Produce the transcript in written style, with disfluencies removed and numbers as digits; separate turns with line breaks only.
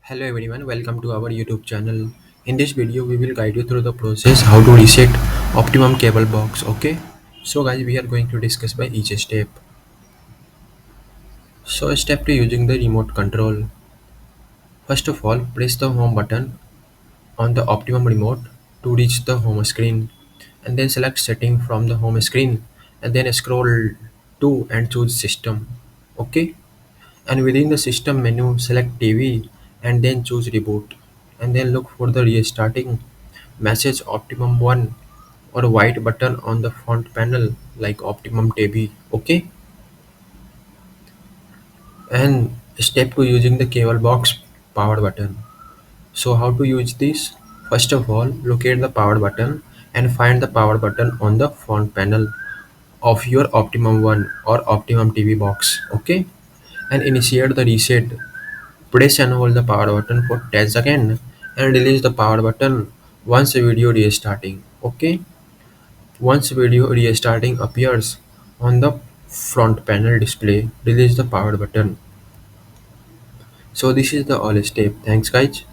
Hello everyone, welcome to our YouTube channel. In this video, we will guide you through the process how to reset Optimum cable box. Okay, so guys, we are going to discuss by each step. So, step 2, using the remote control. First of all, press the home button on the Optimum remote to reach the home screen, and then select setting from the home screen, and then scroll to and choose system. Okay, and within the system menu, select TV and then choose reboot, and then look for the restarting message Optimum 1 or a white button on the front panel like Optimum TV. Okay, and step 2, using the cable box power button. So how to use this? First of all, locate the power button and find the power button on the front panel of your Optimum 1 or Optimum TV box. Okay, and initiate the reset. Press and hold the power button for 10 seconds and release the power button once video restarting. Okay, once video restarting appears on the front panel display, release the power button. So this is the all step. Thanks guys.